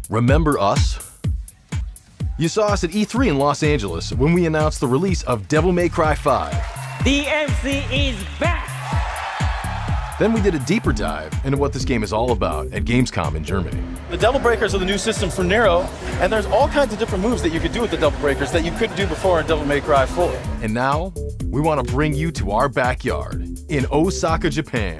Remember us? You saw us at E3 in Los Angeles when we announced the release of Devil May Cry 5. DMC is back! Then we did a deeper dive into what this game is all about at Gamescom in Germany. The Devil Breakers are the new system for Nero, and there's all kinds of different moves that you could do with the Devil Breakers that you couldn't do before in Devil May Cry 4. And now, we want to bring you to our backyard in Osaka, Japan,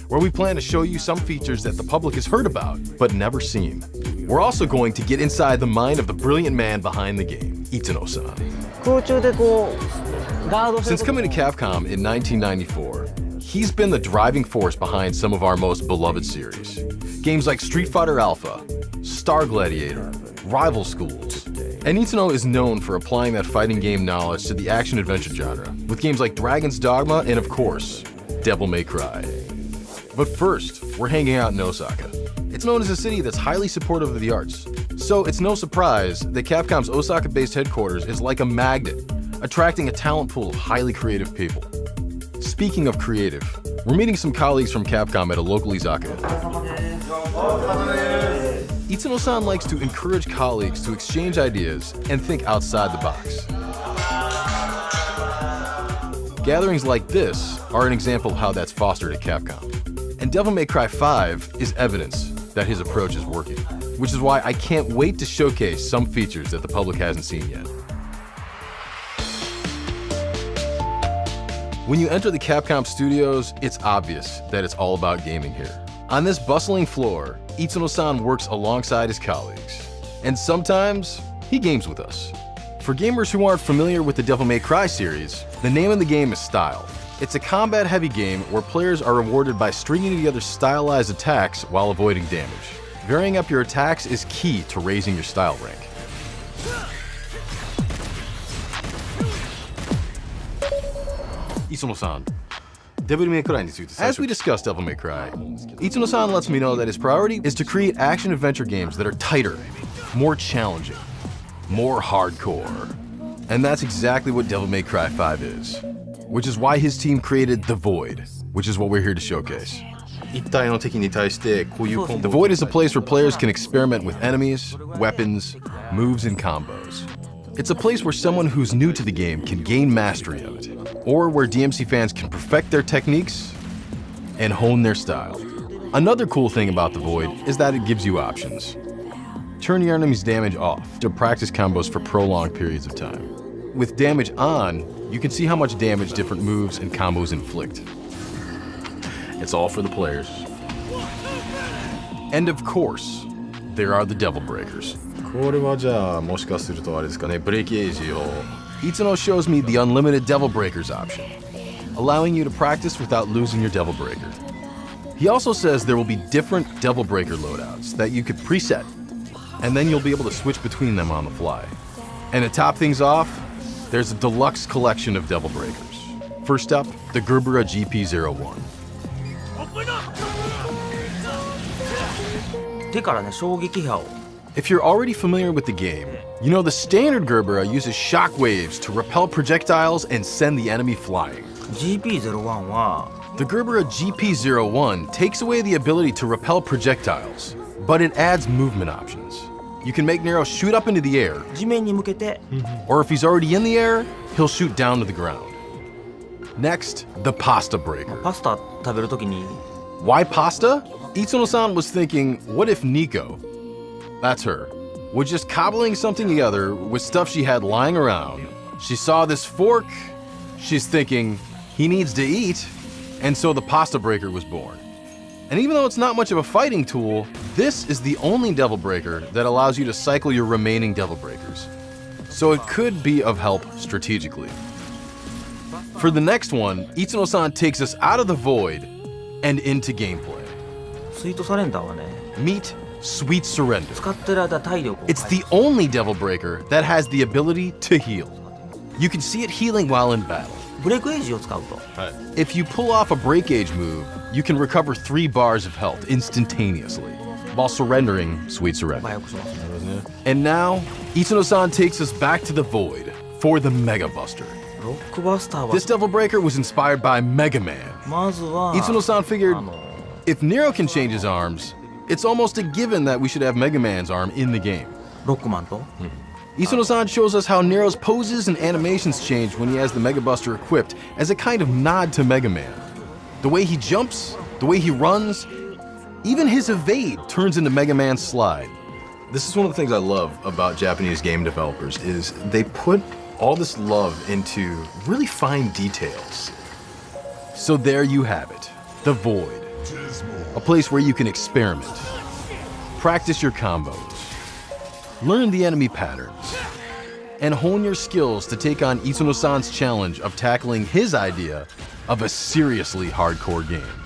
where we plan to show you some features that the public has heard about but never seen. We're also going to get inside the mind of the brilliant man behind the game, Itsuno-san. 空中でこうガードする Since coming to Capcom in 1994, he's been the driving force behind some of our most beloved series. Games like Street Fighter Alpha, Star Gladiator, Rival Schools. And Itsuno is known for applying that fighting game knowledge to the action-adventure genre, with games like Dragon's Dogma and, of course, Devil May Cry. But first, we're hanging out in Osaka. It's known as a city that's highly supportive of the arts. So it's no surprise that Capcom's Osaka-based headquarters is like a magnet, attracting a talent pool of highly creative people. Speaking of creative, we're meeting some colleagues from Capcom at a local izakaya. Itsuno-san likes to encourage colleagues to exchange ideas and think outside the box. Gatherings like this are an example of how that's fostered at Capcom. And Devil May Cry 5 is evidence that his approach is working, which is why I can't wait to showcase some features that the public hasn't seen yet. When you enter the Capcom studios, it's obvious that it's all about gaming here. On this bustling floor, Itsuno-san works alongside his colleagues. And sometimes, he games with us. For gamers who aren't familiar with the Devil May Cry series, the name of the game is Style. It's a combat-heavy game where players are rewarded by stringing together stylized attacks while avoiding damage. Varying up your attacks is key to raising your style rank. Itsuno-san, as we discussed Devil May Cry, Itsuno-san lets me know that his priority is to create action-adventure games that are tighter, more challenging, more hardcore. And that's exactly what Devil May Cry 5 is. Which is why his team created The Void, which is what we're here to showcase. The Void is a place where players can experiment with enemies, weapons, moves, and combos. It's a place where someone who's new to the game can gain mastery of it, or where DMC fans can perfect their techniques and hone their style. Another cool thing about The Void is that it gives you options. Turn your enemy's damage off to practice combos for prolonged periods of time. With damage on, you can see how much damage different moves and combos inflict. It's all for the players. And of course, there are the Devil Breakers. Itsuno shows me the unlimited Devil Breakers option, allowing you to practice without losing your Devil Breaker. He also says there will be different Devil Breaker loadouts that you could preset, and then you'll be able to switch between them on the fly. And to top things off, there's a deluxe collection of Devil Breakers. First up, the Gerbera GP01. 手からね衝撃波を If you're already familiar with the game, you know the standard Gerbera uses shockwaves to repel projectiles and send the enemy flying. GP01 は The Gerbera GP01 takes away the ability to repel projectiles, but it adds movement options. You can make Nero shoot up into the air, 地面に向けて or if he's already in the air, he'll shoot down to the ground. Next, the Pasta Breaker. パスタ食べるときに Why pasta? Itsuno-san was thinking, what if Nico, that's her, was just cobbling something together with stuff she had lying around. She saw this fork, she's thinking, he needs to eat, and so the Pasta Breaker was born. And even though it's not much of a fighting tool, this is the only Devil Breaker that allows you to cycle your remaining Devil Breakers. So it could be of help strategically. For the next one, Itsuno-san takes us out of the Void and into gameplay. スイートサレンダーはね Meet Sweet Surrender. 使ってる間体力を It's the only Devil Breaker that has the ability to heal. You can see it healing while in battle. ブレイクエイジを使うと If you pull off a Break Age move, you can recover 3 bars of health instantaneously, while surrendering Sweet Surrender. 回復しますね And now, Itsuno-san takes us back to the Void for the Mega Buster. ロックバスターは This Devil Breaker was inspired by Mega Man. まずは Itsuno-san figured, あの if Nero can change his arms, It's almost a given that we should have Mega Man's arm in the game. ロックマンと Isuno-san shows us how Nero's poses and animations change when he has the Mega Buster equipped as a kind of nod to Mega Man. The way he jumps, the way he runs, even his evade turns into Mega Man's slide. This is one of the things I love about Japanese game developers is they put all this love into really fine details. So there you have it, the Void. A place where you can experiment, practice your combos, learn the enemy patterns, and hone your skills to take on Isuno-san's challenge of tackling his idea of a seriously hardcore game.